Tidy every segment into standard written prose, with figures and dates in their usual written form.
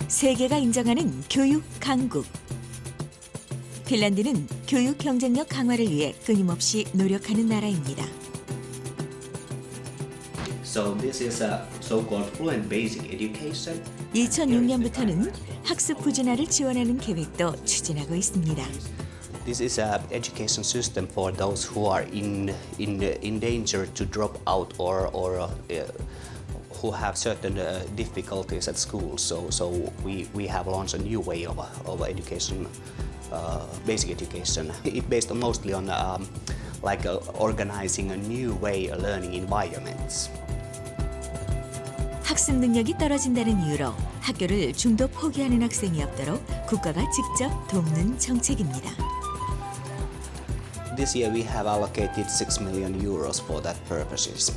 세계가 인정하는 교육 강국. 핀란드는 교육 경쟁력 강화를 위해 끊임없이 노력하는 나라입니다. So this is a so-called fluent basic education. 2006년부터는 학습 부진화를 지원하는 계획도 추진하고 있습니다. This is an education system for those who are in danger to drop out or who have certain difficulties at school. So we have launched a new way of education, basic education. It's based mostly on organizing a new way of learning environments. 학습 능력이 떨어진다는 이유로 학교를 중도 포기하는 학생이 없도록 국가가 직접 돕는 정책입니다. This year we have allocated 6 million euros for that purposes.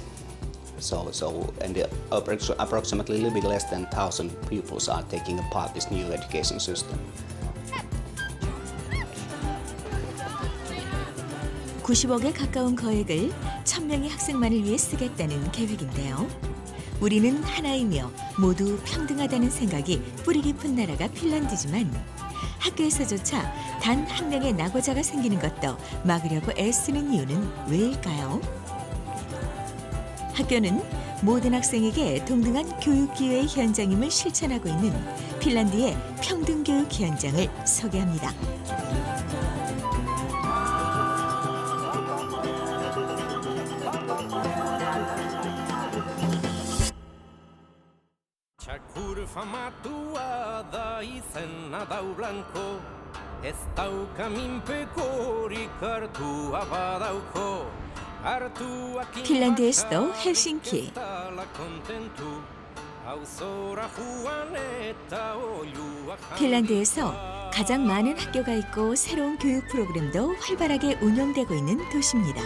And approximately a little bit less than 1,000 pupils are taking part in this new education system. 90억에 가까운 거액을 1,000명의 학생만을 위해 쓰겠다는 계획인데요. 우리는 하나이며 모두 평등하다는 생각이 뿌리 깊은 나라가 핀란드지만 학교에서조차 단 한 명의 낙오자가 생기는 것도 막으려고 애쓰는 이유는 왜일까요? 학교는 모든 학생에게 동등한 교육 기회의 현장임을 실천하고 있는 핀란드의 평등교육 현장을 소개합니다. 핀란드의 수도 헬싱키. 핀란드에서 가장 많은 학교가 있고 새로운 교육 프로그램도 활발하게 운영되고 있는 도시입니다.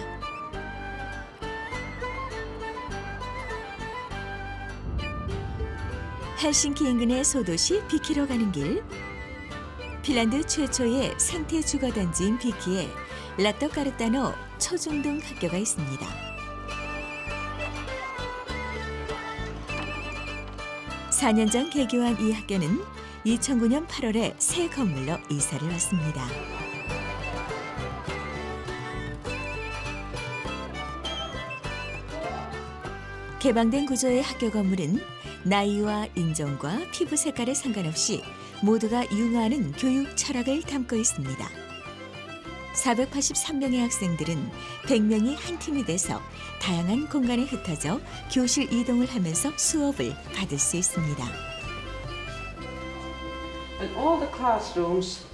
헬싱키 인근의 소도시 비키로 가는 길. 핀란드 최초의 생태 주거 단지인 비키에 라토카르타노 초중등 학교가 있습니다. 4년 전 개교한 이 학교는 2009년 8월에 새 건물로 이사를 왔습니다. 개방된 구조의 학교 건물은 나이와 인종과 피부 색깔에 상관없이 모두가 융화하는 교육 철학을 담고 있습니다. 483명의 학생들은 100명이 한 팀이 돼서 다양한 공간에 흩어져 교실 이동을 하면서 수업을 받을 수 있습니다. And all the classrooms,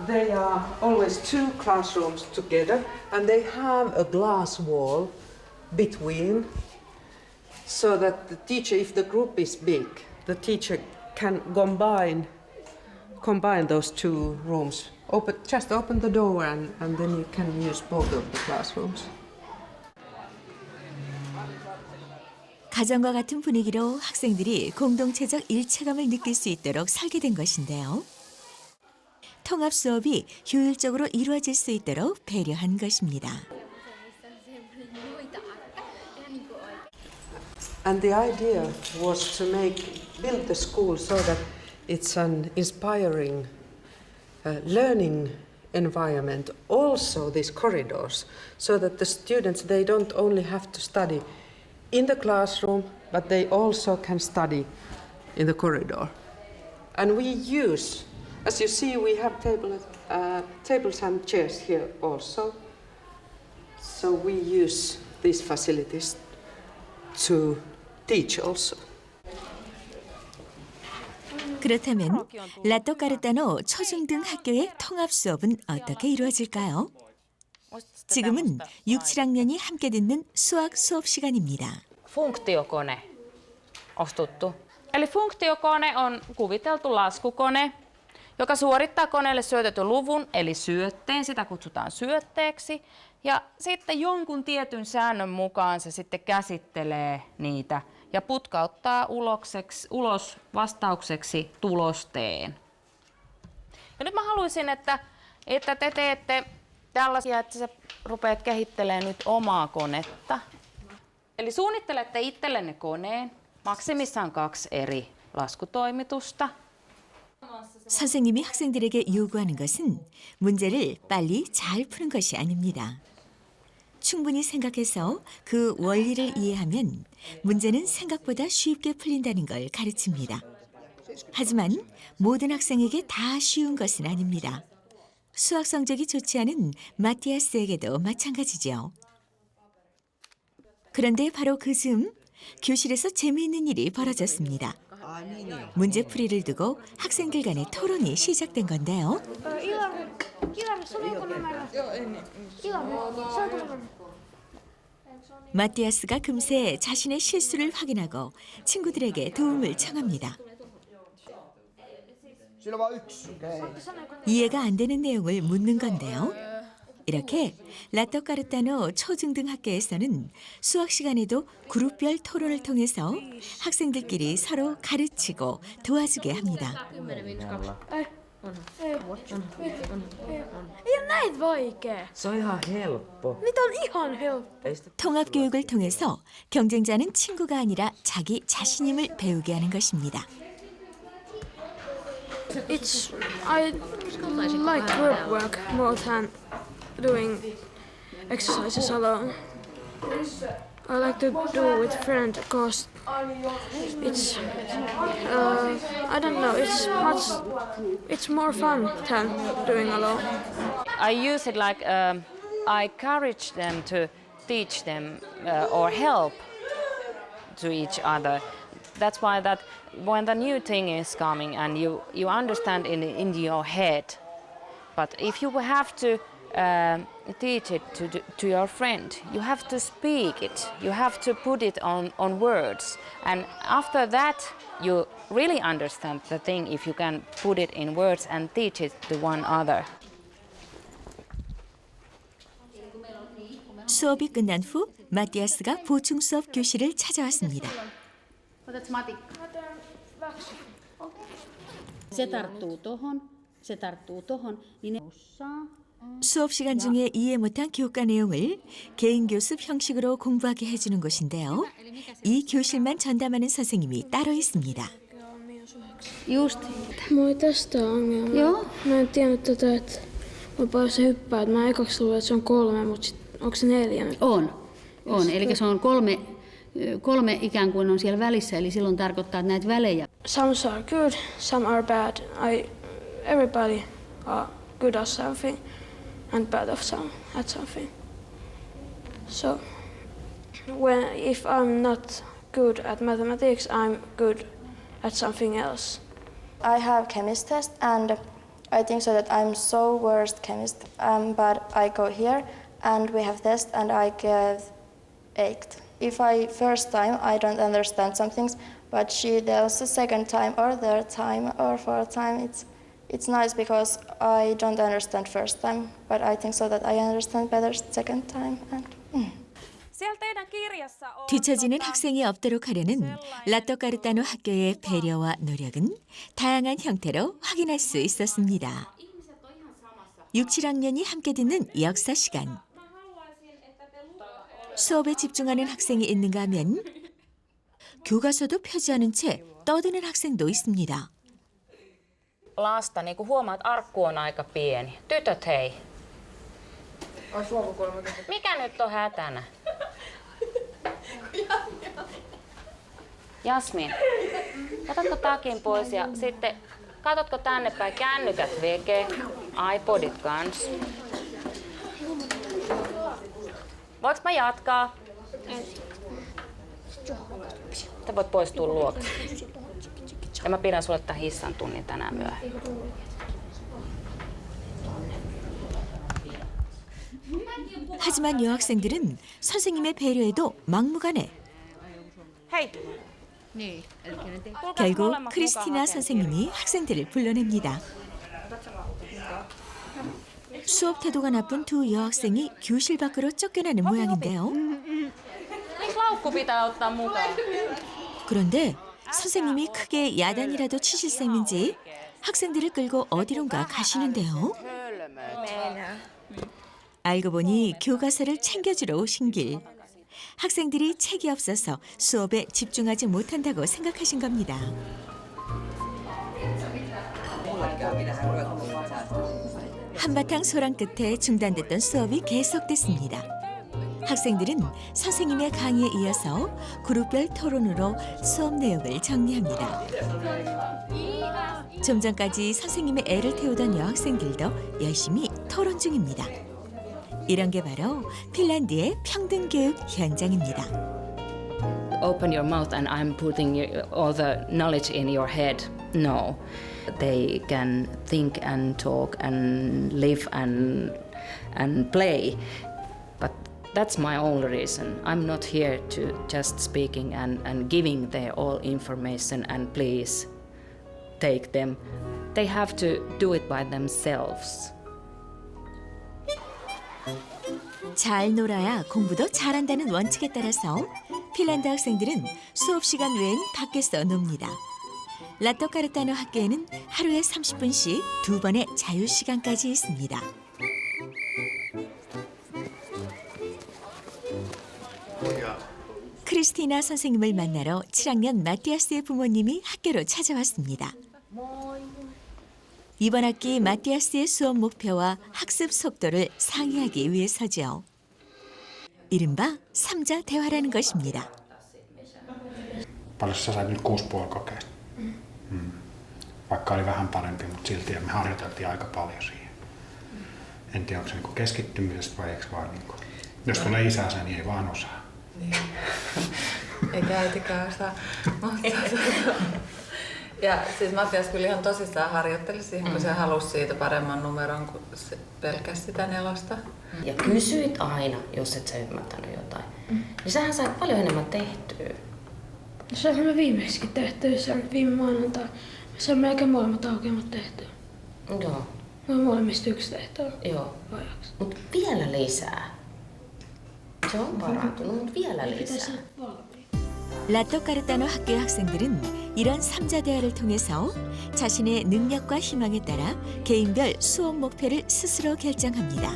they are always two classrooms together, and they have a glass wall between, so that the teacher, if the group is big, the teacher can combine those two rooms. Just open the door and then you can use both of the classrooms. 가정과 같은 분위기로 학생들이 공동체적 일체감을 느낄 수 있도록 설계된 것인데요. 통합 수업이 효율적으로 이루어질 수 있도록 배려한 것입니다. And the idea was to build the school so that it's an inspiring learning environment, also these corridors, so that the students, they don't only have to study in the classroom, but they also can study in the corridor. And we use, as you see, we have tables and chairs here also. So we use these facilities to teach also. 그렇다면 라토카르타노 초중등 학교의 통합 수업은 어떻게 이루어질까요? 지금은 6, 7학년이 함께 듣는 수학 수업 시간입니다. Funktiokone ostuttu. Eli funktiokone on kuviteltu laskukone, joka suorittaa koneelle syötetyn luvun, eli syötteen, sitä kutsutaan syötteeksi. Ja sitten jonkun tietyn säännön mukaan se sitten käsittelee niitä ja putkauttaa ulos vastaukseksi tulosteen. Ja nyt mä haluaisin, että te teette tällaisia, että sä rupeat kehittelemään nyt omaa konetta. Eli suunnittelette itsellenne koneen, maksimissaan 2 eri laskutoimitusta. 선생님이 학생들에게 요구하는 것은 문제를 빨리 잘 푸는 것이 아닙니다. 충분히 생각해서 그 원리를 이해하면 문제는 생각보다 쉽게 풀린다는 걸 가르칩니다. 하지만 모든 학생에게 다 쉬운 것은 아닙니다. 수학 성적이 좋지 않은 마티아스에게도 마찬가지죠. 그런데 바로 그 즈음 교실에서 재미있는 일이 벌어졌습니다. 문제풀이를 두고 학생들 간의 토론이 시작된 건데요. 마티아스가 금세 자신의 실수를 확인하고 친구들에게 도움을 청합니다. 이해가 안 되는 내용을 묻는 건데요. 이렇게 라토카르타노 초중등 학교에서는 수학 시간에도 그룹별 토론을 통해서 학생들끼리 서로 가르치고 도와주게 합니다. Ei ole näin vaikea. Se on ihan helppo. Nyt on ihan helppo. 통합교육을 통해서 경쟁자는 친구가 아니라 자기 자신임을 배우게 하는 것입니다. I like group work more than doing exercises alone. I like to do with friends because it's I don't know, it's more fun than doing alone. I use it like I encourage them to teach them or help to each other. That's why that when the new thing is coming and you understand in your head, but if you have to teach it to your friend, you have to speak it, you have to put it on words, and after that you really understand the thing if you can put it in words and teach it to one other. 수업이 끝난 후 마티아스가 보충 수업 교실을 찾아왔습니다. Se tarttuu tohon, niin ne osaa. 수업 시간 중에 이해 못한 교과 내용을 개인 교습 형식으로 공부하게 해주는 곳인데요. 이 교실만 전담하는 선생님이 따로 있습니다. Just. Mulla ei tästä ole ongelmaa. Joo. Mä en tiennyt että kuinka paljon se hyppää. Mä ekaksi luulen, että se on 3, mutta onko se 4 nyt? On. Eli se on kolme ikään kuin on siellä välissä, eli silloin tarkoittaa, että näitä välejä. Some are good, some are bad. Everybody are good at something and bad at something. So if I'm not good at mathematics, I'm good at something else. I have chemist test and I think so that I'm so worst chemist. But I go here and we have test and I get 8. If first time I don't understand some things, but she tells the second time or third time or fourth time, it's nice because I don't understand first time, but I think so that I understand better second time. Siellä teidän kirjassa on 뒤처지는 학생이 없도록 하려는 라토카르타노 학교의 배려와 노력은 다양한 형태로 확인할 수 있었습니다. 6, 7학년이 함께 듣는 역사 시간. 수업에 집중하는 학생이 있는가 하면 교과서도 펴지 않은 채 떠드는 학생도 있습니다. lasta, niin kuin huomaat, arkku on aika pieni. Tytöt, hei. Mikä nyt on hätänä? Jasmin, otatko takin pois ja sitten katsotko tänne päin, kännykät veke, iPodit kans. Voinko mä jatkaa? Sä voit poistua luokasta. Ja mä pidän sulle tämän hissan tunnin tänään myöhemmin. 하지만 여학생들은 선생님의 배려에도 막무가내. Hei! 결국 크리스티나 선생님이 학생들을 불러냅니다. 수업 태도가 나쁜 두 여학생이 교실 밖으로 쫓겨나는 모양인데요. Miksi laukku pitää ottaa mukaan? 그런데 선생님이 크게 야단이라도 치실 셈인지 학생들을 끌고 어디론가 가시는데요. 알고 보니 교과서를 챙겨주러 오신 길. 학생들이 책이 없어서 수업에 집중하지 못한다고 생각하신 겁니다. 한바탕 소란 끝에 중단됐던 수업이 계속됐습니다. 학생들은 선생님의 강의에 이어서 그룹별 토론으로 수업 내용을 정리합니다. 좀 전까지 선생님의 애를 태우던 여학생들도 열심히 토론 중입니다. 이런 게 바로 핀란드의 평등교육 현장입니다. Open your mouth and I'm putting all the knowledge in your head. No. They can think and talk and live and play. But that's my only reason. I'm not here to just speaking and giving their all information and please take them. They have to do it by themselves. 잘 놀아야 공부도 잘한다는 원칙에 따라서 핀란드 학생들은 수업 시간 외엔 밖에서 놉니다. 라토카르타노 학교에는 하루에 30분씩 2번의 자유 시간까지 있습니다. 크리스티나 선생님을 만나러 7학년 마티아스의 부모님이 학교로 찾아왔습니다. 이번 학기 마티아스의 수업 목표와 학습 속도를 상의하기 위해서죠. 이른바 삼자 대화라는 것입니다. Paljon sä sait nyt 6,5 kokeesta? Vaikka oli vähän parempi, mutta silti me harjoiteltiin aika paljon siihen. En tiedä, onko se niinku keskittymisestä vai eikö vaan niinku, jos tulee isäänsä, niin ei vaan osaa. Niin. Eikä äitikään osaa. Ja siis Matias kyllä ihan tosissaan harjoitteli siihen, kun se halusi siitä paremman numeron kuin se pelkäsi sitä 4. Ja kysyit aina, jos et sä ymmärtänyt jotain. Niin sähän sait paljon enemmän tehtyä. Saanko me viimeksikin tehtyä sen viime maanantai? Se on melkein molemmat aukeamat tehtyä. Joo. Me on molemmista 1 tehtävä. Joo. Vajaksi. Mut vielä lisää. Se on parantunut, mutta vielä lisää. 라토카르타노 학교의 학생들은 이런 삼자 대화를 통해서 자신의 능력과 희망에 따라 개인별 수업 목표를 스스로 결정합니다.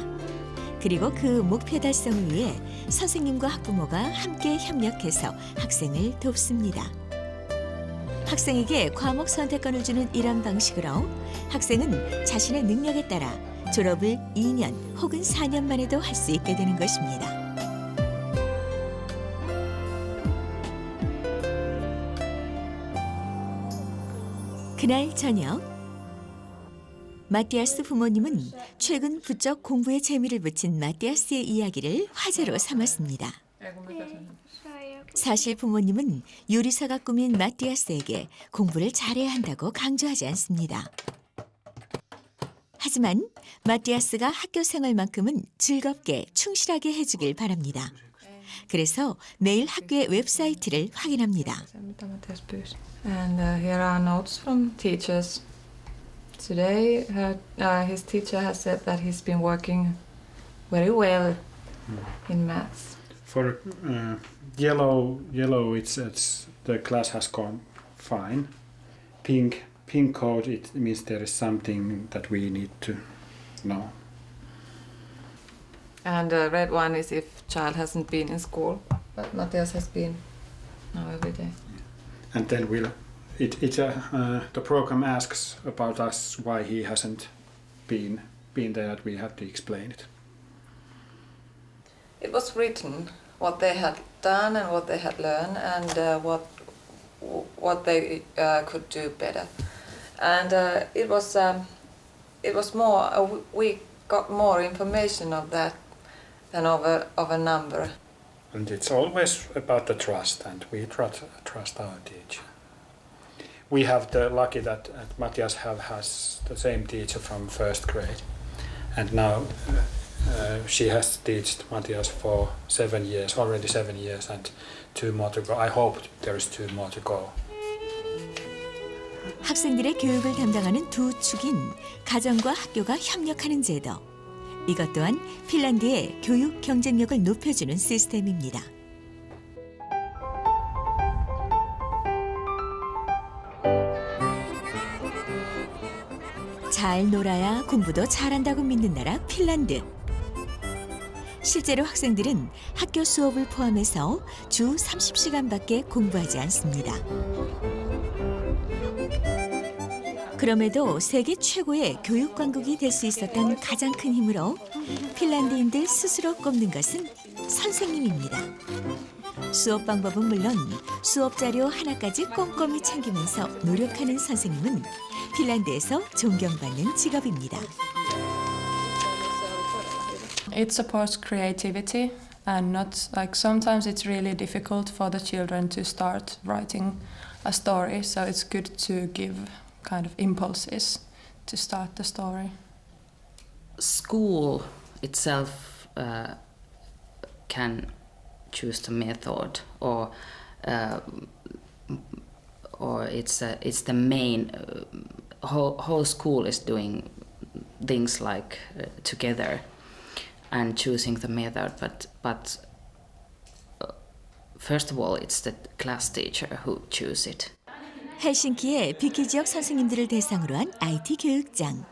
그리고 그 목표 달성을 위해 선생님과 학부모가 함께 협력해서 학생을 돕습니다. 학생에게 과목 선택권을 주는 이런 방식으로 학생은 자신의 능력에 따라 졸업을 2년 혹은 4년 만에도 할 수 있게 되는 것입니다. 그날 저녁, 마티아스 부모님은 최근 부쩍 공부에 재미를 붙인 마티아스의 이야기를 화제로 삼았습니다. 사실 부모님은 요리사가 꾸민 마티아스에게 공부를 잘해야 한다고 강조하지 않습니다. 하지만 마티아스가 학교 생활만큼은 즐겁게 충실하게 해주길 바랍니다. 그래서 매일 학교의 웹사이트를 확인합니다. And here are notes from teachers. Today his teacher has said that he's been working very well in maths. For yellow it's the class has gone fine. Pink code, it means there is something that we need to know. And the red one is if child hasn't been in school, but Matthias has been now every day. And then the program asks about us why he hasn't been there, that we have to explain it. It was written what they had done and what they had learned and what they could do better. And it was more. We got more information of that than of a number. And it's always about the trust, and we trust our teacher. We have the lucky that Matthias has the same teacher from 1st grade, and now she has taught Matthias for 7 years, already 7 years, and 2 more to go. I hope there is 2 more to go. 학생들의 교육을 담당하는 두 축인 가정과 학교가 협력하는 제도. 이것 또한 핀란드의 교육 경쟁력을 높여주는 시스템입니다. 잘 놀아야 공부도 잘한다고 믿는 나라 핀란드. 실제로 학생들은 학교 수업을 포함해서 주 30시간밖에 공부하지 않습니다. 그럼에도 세계 최고의 교육 강국이 될 수 있었던 가장 큰 힘으로 핀란드인들 스스로 꼽는 것은 선생님입니다. 수업 방법은 물론 수업 자료 하나까지 꼼꼼히 챙기면서 노력하는 선생님은 핀란드에서 존경받는 직업입니다. It supports creativity and not like sometimes it's really difficult for the children to start writing a story, so it's good to give kind of impulses to start the story. School itself can choose the method, or it's the main whole school is doing things like together and choosing the method, but first of all it's the class teacher who choose it. 헬싱키의 비키 지역 선생님들을 대상으로 한 IT 교육장.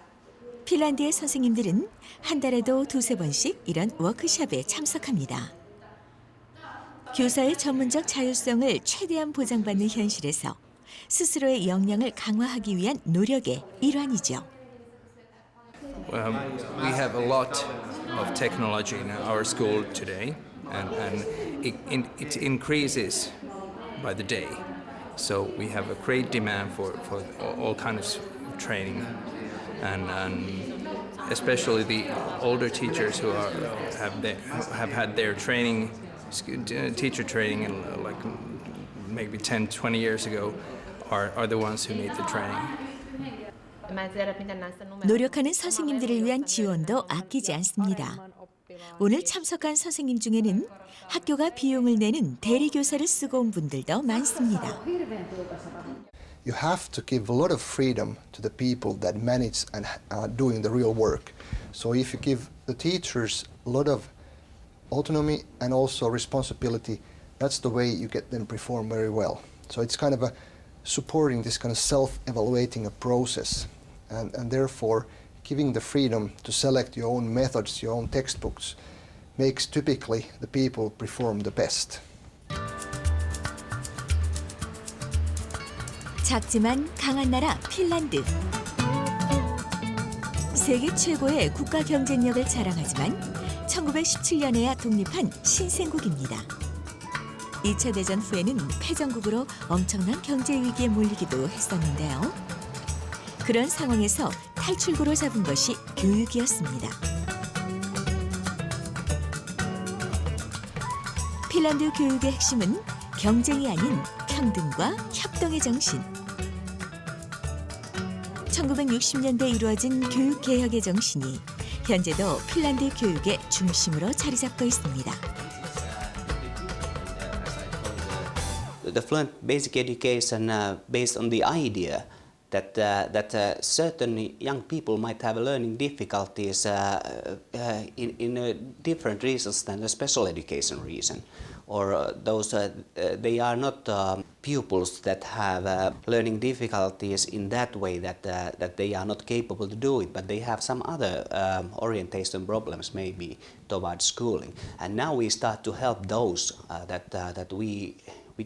핀란드의 선생님들은 한 달에도 2-3번씩 이런 워크숍에 참석합니다. 교사의 전문적 자율성을 최대한 보장받는 현실에서 스스로의 역량을 강화하기 위한 노력의 일환이죠. We have a lot of technology in our school today, and it increases by the day. So we have a great demand for all kinds of training, and especially the older teachers who have had their training, teacher training, like maybe 10-20 years ago, are the ones who need the training. 노력하는 선생님들을 위한 지원도 아끼지 않습니다. 오늘 참석한 선생님 중에는 학교가 비용을 내는 대리교사를 쓰고 온 분들도 많습니다. You have to give a lot of freedom to the people that manage and are doing the real work. So if you give the teachers a lot of autonomy and also responsibility, that's the way you get them perform very well. So it's kind of a supporting this kind of self-evaluating a process, and therefore giving the freedom to select your own methods, your own textbooks, makes typically the people perform the best. 작지만 강한 나라 핀란드. 세계 최고의 국가 경쟁력을 자랑하지만 1917년에야 독립한 신생국입니다. 2차 대전 후에는 패전국으로 엄청난 경제 위기에 몰리기도 했었는데요. 그런 상황에서 탈출구로 잡은 것이 교육이었습니다. 핀란드 교육의 핵심은 경쟁이 아닌 평등과 협동의 정신. 1960년대 이루어진 교육개혁의 정신이 현재도 핀란드 교육의 중심으로 자리 잡고 있습니다. The fluent basic education based on the idea that certain young people might have learning difficulties in different reasons than the special education reason, or those they are not pupils that have learning difficulties in that way that they are not capable to do it, but they have some other orientation problems maybe towards schooling. And now we start to help those that we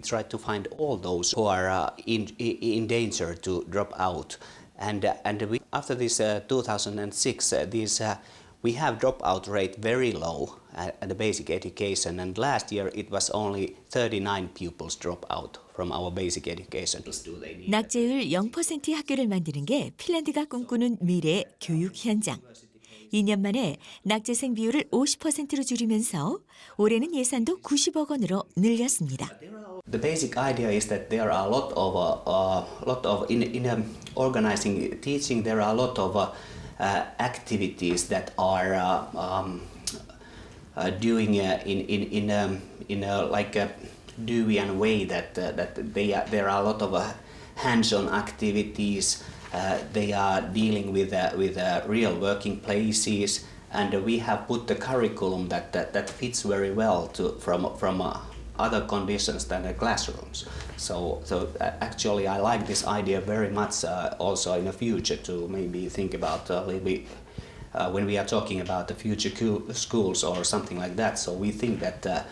try to find all those who are in danger to drop out, and we, after this 2006, we have dropout rate very low at the basic education, and last year it was only 39 pupils drop out from our basic education. 낙제율 0%의 학교를 만드는 게 핀란드가 꿈꾸는 미래의 교육 현장. 2년 만에 낙제생 비율을 50%로 줄이면서 올해는 예산도 90억 원으로 늘렸습니다. The basic idea is that there are a lot of in organizing teaching. There are a lot of activities that are doing in a like a Dewey way that there are a lot of hands-on activities. They are dealing with real working places, and we have put the curriculum that fits very well from other conditions than the classrooms. So actually I like this idea very much also in the future to maybe think about a little bit when we are talking about the future schools or something like that. So we think that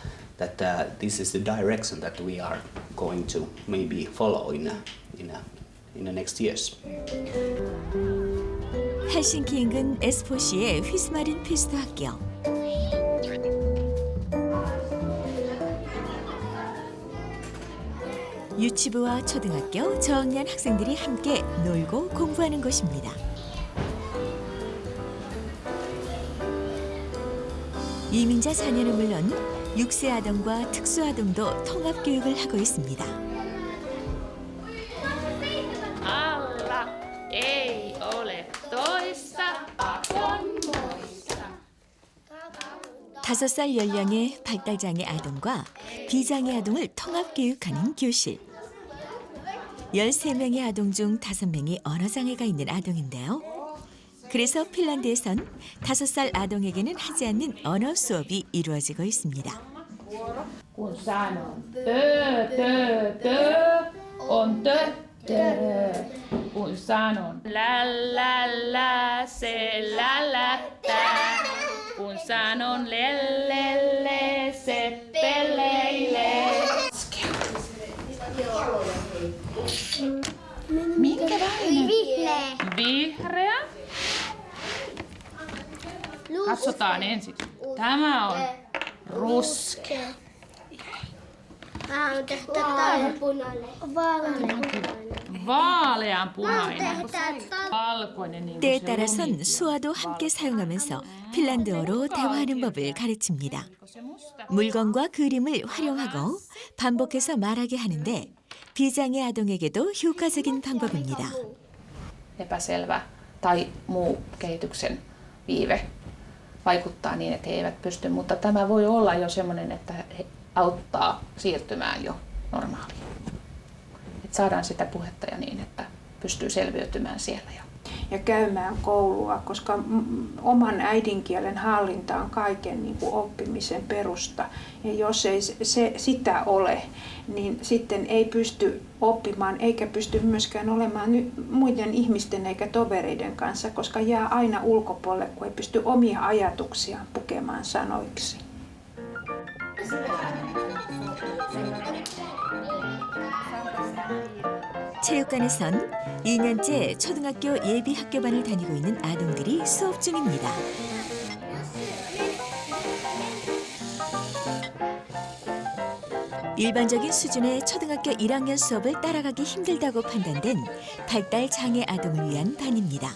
this is the direction that we are going to maybe follow in the next years. 헬싱키 인근 에스포시의 휘스마린 필스트 학교. 유치부와 초등학교 저학년 학생들이 함께 놀고 공부하는 곳입니다. 이민자 자녀는 물론 6세 아동과 특수 아동도 통합 교육을 하고 있습니다. Alla ei ole toissa, on moissa. 5살 연령의 발달장애 아동과 비장애 아동을 통합 교육하는 교실. 13명의 아동 중 5명이 언어장애가 있는 아동인데요. 그래서 핀란드에선 5살 아동에게는 하지 않는 언어 수업이 이루어지고 있습니다. Kun sanon tö, on töttörö. Kun sanon la, se lälättää. Kun sanon le, se peleilee. Minkälainen? Vihreä. Katsotaan ensin. Tämä on ruskea. Vaaleanpunainen. Valkoinen. Niin 때에 따라선 수화도 함께 사용하면서 핀란드어로 대화하는 법을 가르칩니다. 물건과 그림을 활용하고 반복해서 말하게 하는데 비장애 아동에게도 효과적인 방법입니다. epäselvä tai muu kehityksen viive vaikuttaa niin, että he eivät pysty, mutta tämä voi olla jo semmoinen, että he auttaa siirtymään jo normaaliin. Että saadaan sitä puhetta ja niin, että pystyy selviytymään siellä jo. Ja käymään koulua, koska oman äidinkielen hallinta on kaiken niin kuin oppimisen perusta. Ja jos ei sitä ole, niin sitten ei pysty oppimaan eikä pysty myöskään olemaan muiden ihmisten eikä tovereiden kanssa, koska jää aina ulkopuolelle, kun ei pysty omia ajatuksiaan pukemaan sanoiksi. 체육관에선 2년째 초등학교 예비 학교반을 다니고 있는 아동들이 수업 중입니다. 일반적인 수준의 초등학교 1학년 수업을 따라가기 힘들다고 판단된 발달 장애 아동을 위한 반입니다.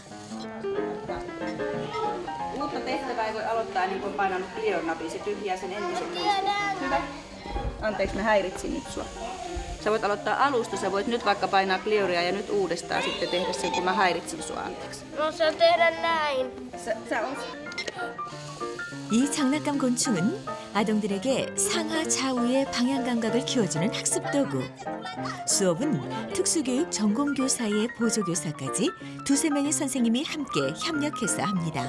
Uutta tehtävää ei voi aloittaa ennen kuin painanut Clear-napin, se tyhjää sen entisen muistin. Hyvä. Anteeksi, mä häiritsin nyt sua. Sä voit aloittaa alusta, sä voit nyt vaikka painaa Clearia ja nyt uudestaan sitten tehdä sen, kun mä häiritsin sua, anteeksi. No se tehdä näin. Sä on... 이 장난감 곤충은 아동들에게 상하 좌우의 방향 감각을 키워주는 학습 도구. 수업은 특수교육 전공교사의 보조교사까지 2-3명의 선생님이 함께 협력해서 합니다.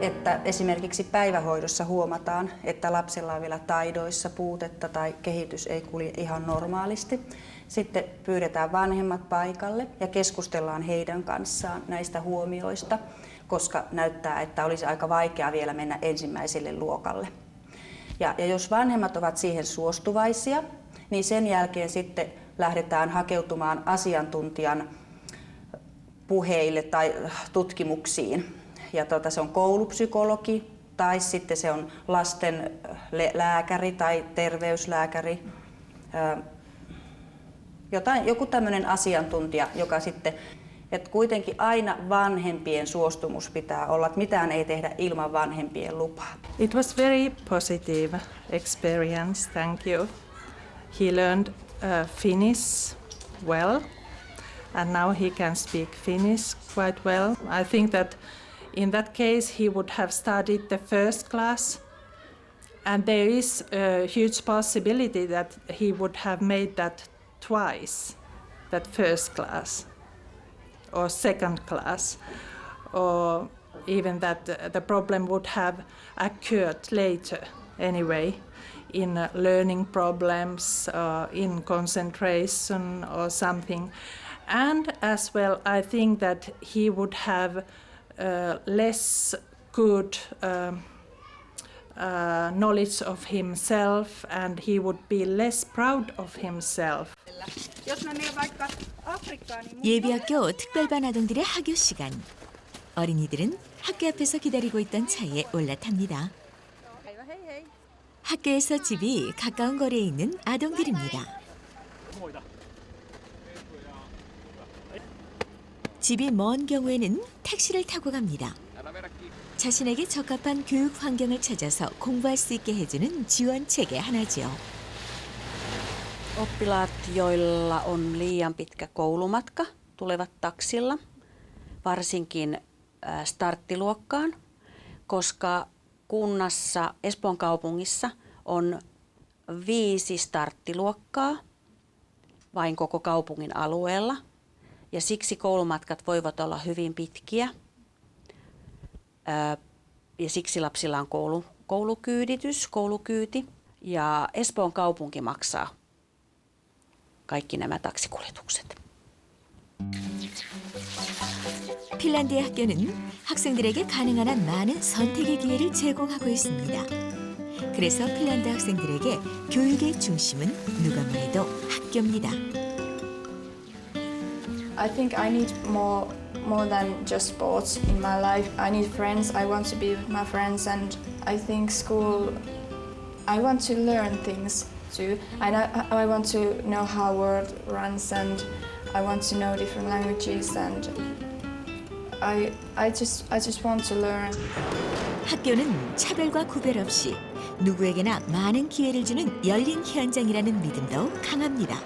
Että esimerkiksi päivähoidossa huomataan, että lapsella on vielä taidoissa puutetta tai kehitys ei kulje ihan normaalisti. Sitten pyydetään vanhemmat paikalle ja keskustellaan heidän kanssaan näistä huomioista, koska näyttää, että olisi aika vaikea vielä mennä ensimmäiselle luokalle. Ja jos vanhemmat ovat siihen suostuvaisia, niin sen jälkeen sitten lähdetään hakeutumaan asiantuntijan puheille tai tutkimuksiin. Ja se on koulupsykologi tai sitten se on lasten lääkäri tai terveyslääkäri. Joku tämmöinen asiantuntija, joka sitten, että kuitenkin aina vanhempien suostumus pitää olla, että mitään ei tehdä ilman vanhempien lupaa. It was very positive experience, thank you. He learned Finnish well and now he can speak Finnish quite well. I think that in that case he would have studied the first class and there is a huge possibility that he would have made that twice, that first class or second class, or even that the problem would have occurred later anyway in learning problems, in concentration or something. And as well, I think that he would have less good knowledge of himself and he would be less proud of himself. 예비학교 특별반 아동들의 학교 시간. 어린이들은 학교 앞에서 기다리고 있던 차에 올라탑니다. 학교에서 집이 가까운 거리에 있는 아동들입니다. 집이 먼 경우에는 택시를 타고 갑니다. 자신에게 적합한 교육 환경을 찾아서 공부할 수 있게 해주는 지원책의 하나죠. Oppilaat, joilla on liian pitkä koulumatka, tulevat taksilla, varsinkin starttiluokkaan, koska kunnassa, Espoon kaupungissa, on 5 starttiluokkaa vain koko kaupungin alueella. Ja siksi koulumatkat voivat olla hyvin pitkiä. Ja siksi lapsilla on koulukyyti. Ja Espoon kaupunki maksaa kaikki nämä taksikuljetukset. 핀란드의 학교는 학생들에게 가능한 한 많은 선택의 기회를 제공하고 있습니다. 그래서 핀란드 학생들에게 교육의 중심은 누가 뭐래도 학교입니다. I think I need more than just sports in my life. I need friends. I want to be with my friends, and I think school. I want to learn things too. I want to know how world runs, and I want to know different languages, and I just want to learn. 학교는 차별과 구별 없이 누구에게나 많은 기회를 주는 열린 현장이라는 믿음도 강합니다.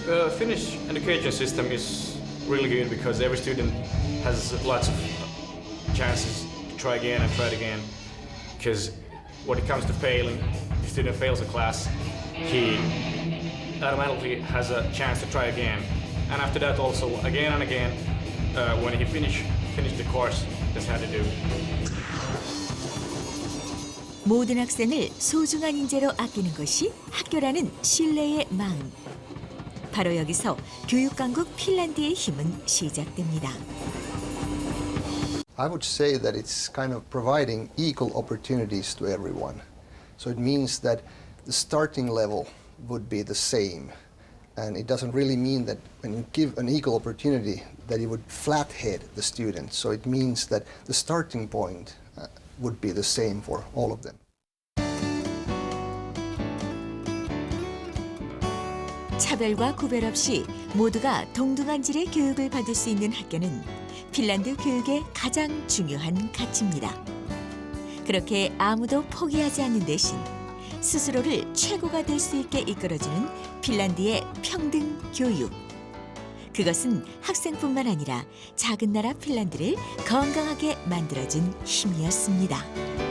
The Finnish education system is really good because every student has lots of chances to try again and try it again. Because when it comes to failing, if the student fails a class, he automatically has a chance to try again. And after that also, again and again, when he finished the course, that's how to do. 모든 학생을 소중한 인재로 아끼는 것이 학교라는 신뢰의 마음. 바로 여기서 교육강국 핀란드의 힘은 시작됩니다. I would say that it's kind of providing equal opportunities to everyone. So it means that the starting level would be the same. And it doesn't really mean that when you give an equal opportunity that you would flathead the students. So it means that the starting point would be the same for all of them. 차별과 구별 없이 모두가 동등한 질의 교육을 받을 수 있는 학교는 핀란드 교육의 가장 중요한 가치입니다. 그렇게 아무도 포기하지 않는 대신 스스로를 최고가 될 수 있게 이끌어주는 핀란드의 평등 교육. 그것은 학생뿐만 아니라 작은 나라 핀란드를 건강하게 만들어준 힘이었습니다.